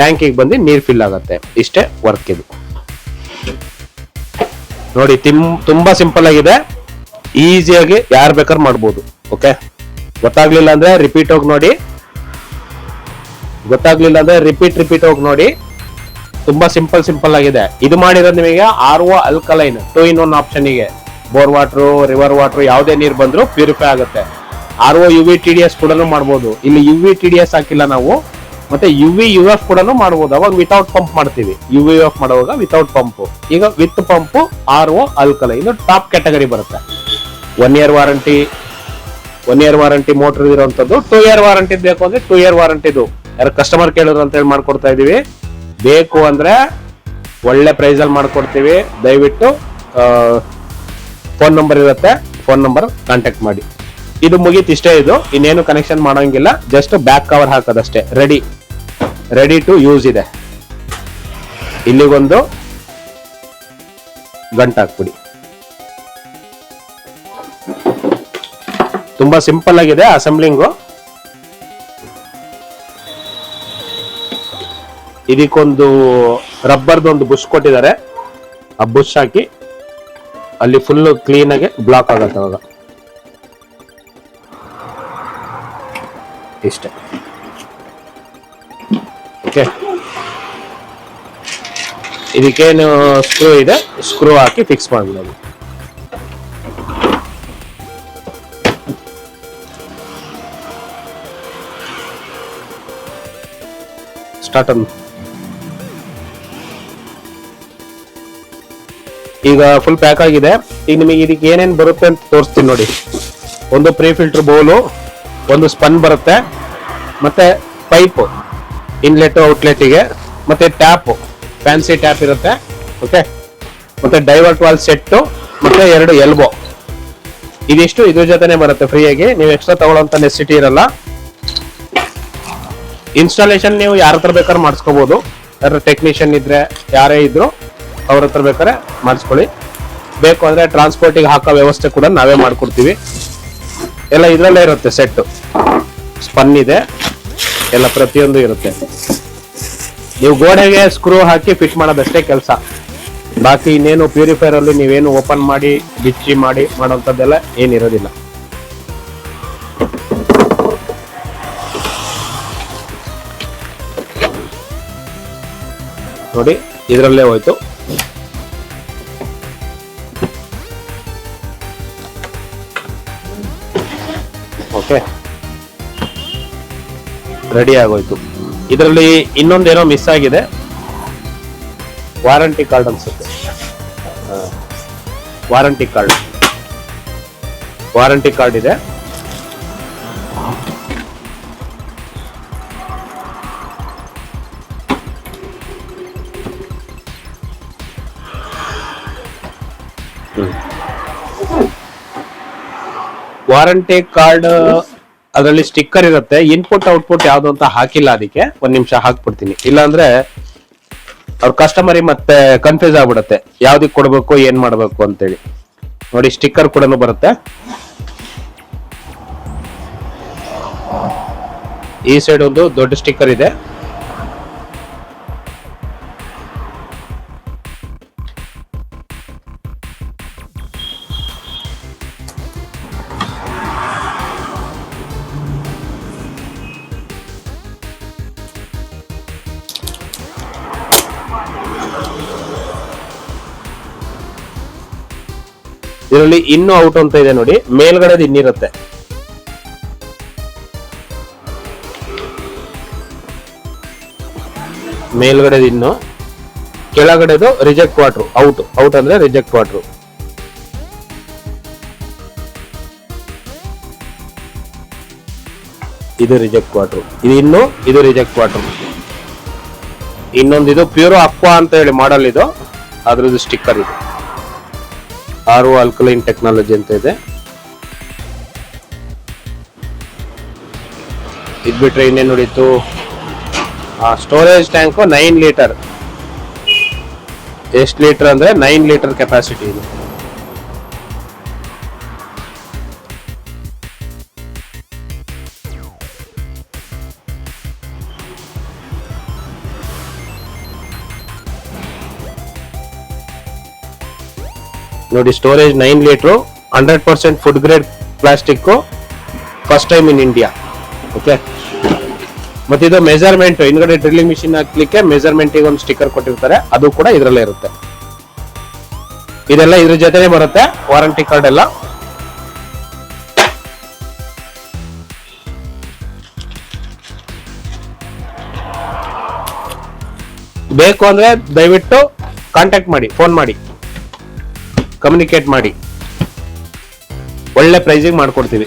ಟ್ಯಾಂಕಿಗೆ ಬಂದು ನೀರು ಫಿಲ್ ಆಗುತ್ತೆ. ಇಷ್ಟೇ ವರ್ಕ್ ಇದು. ನೋಡಿ ತುಂಬಾ ಸಿಂಪಲ್ ಆಗಿದೆ, ಈಸಿಯಾಗಿ ಯಾರು ಬೇಕಾದ್ರೂ ಮಾಡ್ಬೋದು. ಓಕೆ, ಗೊತ್ತಾಗ್ಲಿಲ್ಲ ಅಂದ್ರೆ ರಿಪೀಟ್ ಹೋಗಿ ನೋಡಿ, ರಿಪೀಟ್ ಹೋಗಿ ನೋಡಿ. ತುಂಬಾ ಸಿಂಪಲ್ ಆಗಿದೆ. ಇದು ಮಾಡಿರೋದು ನಿಮಗೆ RO ಅಲ್ಕಲೈನ್ 2 in 1 ಆಪ್ಷನ್ಗೆ. ಬೋರ್ ವಾಟರ್, ರಿವರ್ ವಾಟರ್ ಯಾವುದೇ ನೀರು ಬಂದ್ರು ಪ್ಯೂರಿಫೈ ಆಗುತ್ತೆ. RO UV TDS ಕೂಡ ಮಾಡ್ಬೋದು. ಇಲ್ಲಿ UV TDS ಹಾಕಿಲ್ಲ ನಾವು, ಮತ್ತೆ UV UF ಕೂಡ ಮಾಡ್ಬೋದು. ಅವಾಗ ವಿತೌಟ್ ಪಂಪ್ ಮಾಡ್ತೀವಿ, UV UF ಮಾಡುವಾಗ ವಿತೌಟ್ ಪಂಪ್. ಈಗ ವಿತ್ ಪಂಪ್ RO ಅಲ್ಕಲೈನ್, ಇದು ಟಾಪ್ ಕ್ಯಾಟಗರಿ ಬರುತ್ತೆ. 1 year ವಾರಂಟಿ ಮೋಟರ್ ಇರುವಂತದ್ದು. 2 year ವಾರಂಟಿ ಬೇಕು ಅಂದ್ರೆ 2 year ವಾರಂಟಿದು ಯಾರು ಕಸ್ಟಮರ್ ಕೇಳಿದ್ರು ಅಂತ ಹೇಳಿ ಮಾಡ್ಕೊಡ್ತಾ ಇದೀವಿ. ಬೇಕು ಅಂದ್ರೆ ಒಳ್ಳೆ ಪ್ರೈಸ್ ಅಲ್ಲಿ ಮಾಡ್ಕೊಡ್ತೀವಿ. ದಯವಿಟ್ಟು ಫೋನ್ ನಂಬರ್ ಇರುತ್ತೆ, ಫೋನ್ ನಂಬರ್ ಕಾಂಟ್ಯಾಕ್ಟ್ ಮಾಡಿ. ಇದು ಮುಗೀತು, ಇಷ್ಟೇ. ಇದು ಇನ್ನೇನು ಕನೆಕ್ಷನ್ ಮಾಡೋಂಗಿಲ್ಲ, ಜಸ್ಟ್ ಬ್ಯಾಕ್ ಕವರ್ ಹಾಕೋದಷ್ಟೇ. ರೆಡಿ ಟು ಯೂಸ್ ಇದೆ. ಇಲ್ಲಿಗೊಂದು ಗಂಟು ಹಾಕ್ಬಿಡಿ. ತುಂಬಾ ಸಿಂಪಲ್ ಆಗಿದೆ ಅಸೆಂಬ್ಲಿಂಗು. ಇದಕ್ಕೊಂದು ರಬ್ಬರ್ದೊಂದು ಬುಷ್ ಕೊಟ್ಟಿದ್ದಾರೆ, ಆ ಬುಷ್ ಹಾಕಿ ಅಲ್ಲಿ ಫುಲ್ ಕ್ಲೀನ್ ಆಗಿ ಬ್ಲಾಕ್ ಆಗತ್ತೆ ಅವಾಗ. ಇಷ್ಟೇ. ಓಕೆ, ಇದಕ್ಕೇನು ಸ್ಕ್ರೂ ಇದೆ, ಸ್ಕ್ರೂ ಹಾಕಿ ಫಿಕ್ಸ್ ಮಾಡಬಹುದು. ಸ್ಟಾರ್ಟ್ ಅನ್ನು ಈಗ ಫುಲ್ ಪ್ಯಾಕ್ ಆಗಿದೆ. ಈಗ ನಿಮಗೆ ಇದಕ್ಕೆ ಏನೇನು ಬರುತ್ತೆ ಅಂತ ತೋರಿಸ್ತೀನಿ ನೋಡಿ. ಒಂದು ಪ್ರೀ ಫಿಲ್ಟರ್ ಬೌಲು, ಒಂದು ಸ್ಪನ್ ಬರುತ್ತೆ, ಮತ್ತೆ ಪೈಪ್ ಇನ್ಲೆಟ್ ಔಟ್ಲೆಟ್ಗೆ, ಮತ್ತೆ ಟ್ಯಾಪ್, ಫ್ಯಾನ್ಸಿ ಟ್ಯಾಪ್ ಇರುತ್ತೆ. ಓಕೆ, ಮತ್ತೆ ಡೈವರ್ಟ್ ವಾಲ್ ಸೆಟ್ಟು, ಮತ್ತೆ 2 ಎಲ್ಬೋ. ಇದಿಷ್ಟು ಇದ್ರ ಜೊತೆನೆ ಬರುತ್ತೆ ಫ್ರೀಯಾಗಿ, ನೀವು ಎಕ್ಸ್ಟ್ರಾ ತಗೊಳ್ಳೋಂತ ನೆಸಿಟಿ ಇರಲ್ಲ. ಇನ್ಸ್ಟಾಲೇಷನ್ ನೀವು ಯಾರ ಹತ್ರ ಬೇಕಾದ್ರೆ ಮಾಡಿಸ್ಕೋಬಹುದು. ಯಾರು ಟೆಕ್ನಿಷಿಯನ್ ಇದ್ರೆ, ಯಾರೇ ಇದ್ರು ಅವ್ರ ಹತ್ರ ಬೇಕಾದ್ರೆ ಮಾಡಿಸ್ಕೊಳ್ಳಿ. ಬೇಕು ಅಂದ್ರೆ ಟ್ರಾನ್ಸ್ಪೋರ್ಟಿಗೆ ಹಾಕೋ ವ್ಯವಸ್ಥೆ ಕೂಡ ನಾವೇ ಮಾಡ್ಕೊಡ್ತೀವಿ. ಎಲ್ಲ ಇದ್ರಲ್ಲೇ ಇರುತ್ತೆ, ಸೆಟ್ ಸ್ಪನ್ ಇದೆ, ಎಲ್ಲ ಪ್ರತಿಯೊಂದು ಇರುತ್ತೆ. ನೀವು ಗೋಡೆಗೆ ಸ್ಕ್ರೂ ಹಾಕಿ ಫಿಟ್ ಮಾಡೋದಷ್ಟೇ ಕೆಲಸ. ಬಾಕಿ ಇನ್ನೇನು ಪ್ಯೂರಿಫೈರ್ ಅಲ್ಲಿ ನೀವೇನು ಓಪನ್ ಮಾಡಿ ಬಿಚ್ಚಿ ಮಾಡಿ ಮಾಡೋಂಥದ್ದೆಲ್ಲ ಏನಿರೋದಿಲ್ಲ. ನೋಡಿ, ಇದರಲ್ಲೇ ಹೋಯ್ತು. ಓಕೆ, ರೆಡಿ ಆಗೋಯ್ತು. ಇದರಲ್ಲಿ ಇನ್ನೊಂದೇನೋ ಮಿಸ್ ಆಗಿದೆ, ವಾರಂಟಿ ಕಾರ್ಡ್ ಅನ್ಸುತ್ತೆ. ವಾರಂಟಿ ಕಾರ್ಡ್ ಇದೆ. ವಾರಂಟಿ ಕಾರ್ಡ್ ಅದರಲ್ಲಿ ಸ್ಟಿಕ್ಕರ್ ಇರುತ್ತೆ. ಇನ್ಪುಟ್ ಔಟ್ಪುಟ್ ಯಾವ್ದು ಅಂತ ಹಾಕಿಲ್ಲ, ಅದಕ್ಕೆ ಒಂದ್ ನಿಮಿಷ ಹಾಕ್ಬಿಡ್ತೀನಿ. ಇಲ್ಲಾಂದ್ರೆ ಅವ್ರ ಕಸ್ಟಮರಿಗೆ ಮತ್ತೆ ಕನ್ಫ್ಯೂಸ್ ಆಗ್ಬಿಡುತ್ತೆ, ಯಾವ್ದಕ್ ಕೊಡ್ಬೇಕು ಏನ್ ಮಾಡ್ಬೇಕು ಅಂತೇಳಿ. ನೋಡಿ, ಸ್ಟಿಕ್ಕರ್ ಕೂಡ ಬರುತ್ತೆ. ಈ ಸೈಡ್ ಒಂದು ದೊಡ್ಡ ಸ್ಟಿಕ್ಕರ್ ಇದೆ. ಇದರಲ್ಲಿ ಇನ್ನು ಔಟ್ ಅಂತ ಇದೆ ನೋಡಿ, ಮೇಲ್ಗಡೆದು ಇನ್ನಿರುತ್ತೆ. ಮೇಲ್ಗಡೆದು ಇನ್ನು, ಕೆಳಗಡೆದು ರಿಜೆಕ್ಟ್ ವಾಟರ್. ಔಟ್ ಅಂದ್ರೆ ರಿಜೆಕ್ಟ್ ವಾಟರ್. ಇದು ರಿಜೆಕ್ಟ್ ವಾಟರ್, ಇದು ಇನ್ನು, ಇದು ರಿಜೆಕ್ಟ್ ವಾಟರ್. ಇನ್ನೊಂದು ಇದು ಪ್ಯೂರೋ ಅಕ್ವಾ ಅಂತ ಹೇಳಿ ಮಾಡಲ್, ಇದು ಅದ್ರದ್ದು ಸ್ಟಿಕ್ಕರ್. ಇದು RO ಅಲ್ಕಲೈನ್ ಟೆಕ್ನಾಲಜಿ ಅಂತ ಇದೆ. ಇದು ಬಿಟ್ರೆ ಇನ್ನೇನು ಉಳಿತು, ಸ್ಟೋರೇಜ್ ಟ್ಯಾಂಕು 9 ಲೀಟರ್. ಎಷ್ಟು ಲೀಟರ್ ಅಂದ್ರೆ 9 ಲೀಟರ್ ಕೆಪಾಸಿಟಿ ಇದು. ನೋಡಿ, storage 9 litre, 100% food grade plastic, first time in India. Okay, ಮತ್ತೆ ಇದು ಮೆಜರ್ಮೆಂಟ್, ಹಿಂದ್ಗಡೆ ಡ್ರಿಲ್ಲಿಂಗ್ ಮಿಷಿನ್ ಹಾಕ್ಲಿಕ್ಕೆ ಮೆಜರ್ಮೆಂಟ್ ಒಂದು ಸ್ಟಿಕ್ಕರ್ ಕೊಟ್ಟಿರ್ತಾರೆ, ಅದು ಕೂಡ ಇದರಲ್ಲೇ ಇರುತ್ತೆ. ಇದೆಲ್ಲ ಇದ್ರ ಜೊತೆನೆ ಬರುತ್ತೆ, ವಾರಂಟಿ ಕಾರ್ಡ್ ಎಲ್ಲ. ಬೇಕು ಅಂದ್ರೆ ದಯವಿಟ್ಟು ಕಾಂಟ್ಯಾಕ್ಟ್ ಮಾಡಿ, ಫೋನ್ ಮಾಡಿ, ಕಮ್ಯುನಿಕೇಟ್ ಮಾಡಿ, ಒಳ್ಳೆ ಪ್ರೈಸಿಗೆ ಮಾಡ್ಕೊಡ್ತೀವಿ.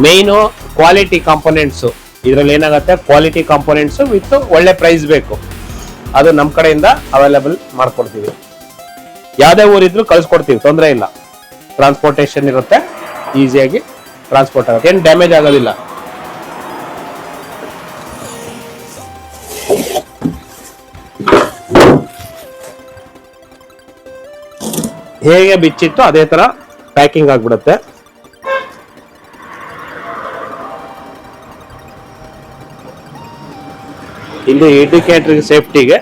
ಮೇಯ್ನು ಕ್ವಾಲಿಟಿ ಕಾಂಪೋನೆಂಟ್ಸ್. ಇದರಲ್ಲಿ ಏನಾಗುತ್ತೆ, ಕ್ವಾಲಿಟಿ ಕಾಂಪೋನೆಂಟ್ಸ್ ವಿತ್ ಒಳ್ಳೆ ಪ್ರೈಸ್ ಬೇಕು, ಅದು ನಮ್ಮ ಕಡೆಯಿಂದ ಅವೈಲೇಬಲ್ ಮಾಡ್ಕೊಡ್ತೀವಿ. ಯಾವುದೇ ಊರಿದ್ರು ಕಳ್ಸಿಕೊಡ್ತೀವಿ, ತೊಂದರೆ ಇಲ್ಲ. ಟ್ರಾನ್ಸ್ಪೋರ್ಟೇಷನ್ ಇರುತ್ತೆ, ಈಸಿಯಾಗಿ ಟ್ರಾನ್ಸ್ಪೋರ್ಟ್ ಆಗುತ್ತೆ, ಏನು ಡ್ಯಾಮೇಜ್ ಆಗೋದಿಲ್ಲ. ಹೇಗೆ ಬಿಚ್ಚಿತ್ತು ಅದೇ ತರ ಪ್ಯಾಕಿಂಗ್ ಆಗ್ಬಿಡುತ್ತೆ. ಇಲ್ಲಿ ಇಂಡಿಕೇಟರ್ ಸೇಫ್ಟಿಗೆ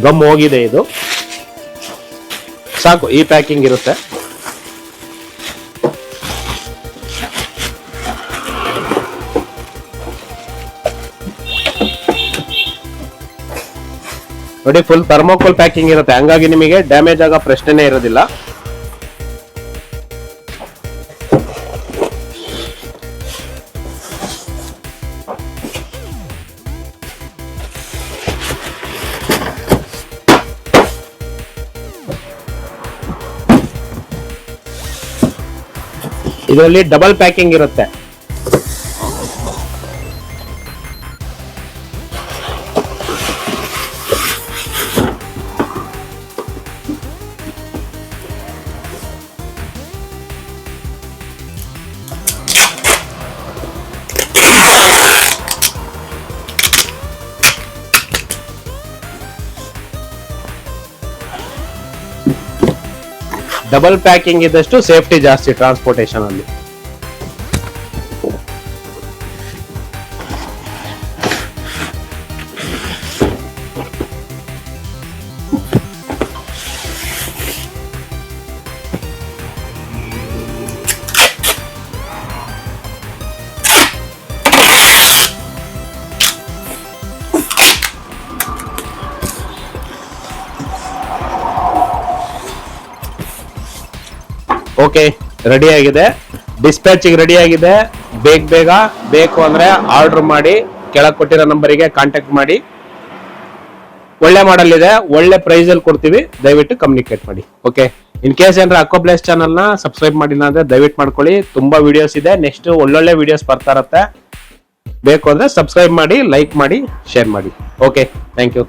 ಗಮ್ ಹೋಗಿದೆ, ಇದು ಸಾಕು. ಈ ಪ್ಯಾಕಿಂಗ್ ಇರುತ್ತೆ. ನೋಡಿ, ಫುಲ್ ಥರ್ಮೋಕೋಲ್ ಪ್ಯಾಕಿಂಗ್ ಇರುತ್ತೆ, ಹಂಗಾಗಿ ನಿಮಗೆ ಡ್ಯಾಮೇಜ್ ಆಗೋ ಪ್ರಶ್ನೆನೇ ಇರೋದಿಲ್ಲ. ಇದರಲ್ಲಿ ಡಬಲ್ ಪ್ಯಾಕಿಂಗ್ ಇರುತ್ತೆ. ಡಬಲ್ ಪ್ಯಾಕಿಂಗ್ ಇದ್ದಷ್ಟು ಸೇಫ್ಟಿ ಜಾಸ್ತಿ ಟ್ರಾನ್ಸ್ಪೋರ್ಟೇಷನ್ ಅಲ್ಲಿ. ಓಕೆ, ರೆಡಿ ಆಗಿದೆ, ಡಿಸ್ಪ್ಯಾಚಿಂಗ್ ರೆಡಿ ಆಗಿದೆ. ಬೇಗ ಬೇಕು ಅಂದ್ರೆ ಆರ್ಡರ್ ಮಾಡಿ, ಕೆಳಗೆ ಕೊಟ್ಟಿರೋ ನಂಬರಿಗೆ ಕಾಂಟ್ಯಾಕ್ಟ್ ಮಾಡಿ. ಒಳ್ಳೆ ಮಾಡಲ್ ಇದೆ, ಒಳ್ಳೆ ಪ್ರೈಸ್ ಅಲ್ಲಿ ಕೊಡ್ತೀವಿ, ದಯವಿಟ್ಟು ಕಮ್ಯುನಿಕೇಟ್ ಮಾಡಿ. ಓಕೆ, ಇನ್ ಕೇಸ್ ಏನಾರ ಅಕ್ವಾಬ್ಲೇಸ್ ಚಾನಲ್ ನ ಸಬ್ಸ್ಕ್ರೈಬ್ ಮಾಡಿಲ್ಲ ಅಂದ್ರೆ ದಯವಿಟ್ಟು ಮಾಡ್ಕೊಳ್ಳಿ. ತುಂಬಾ ವಿಡಿಯೋಸ್ ಇದೆ, ನೆಕ್ಸ್ಟ್ ಒಳ್ಳೊಳ್ಳೆ ವಿಡಿಯೋಸ್ ಬರ್ತಾ ಇರುತ್ತೆ. ಬೇಕು ಅಂದ್ರೆ ಸಬ್ಸ್ಕ್ರೈಬ್ ಮಾಡಿ, ಲೈಕ್ ಮಾಡಿ, ಶೇರ್ ಮಾಡಿ. Okay, thank you.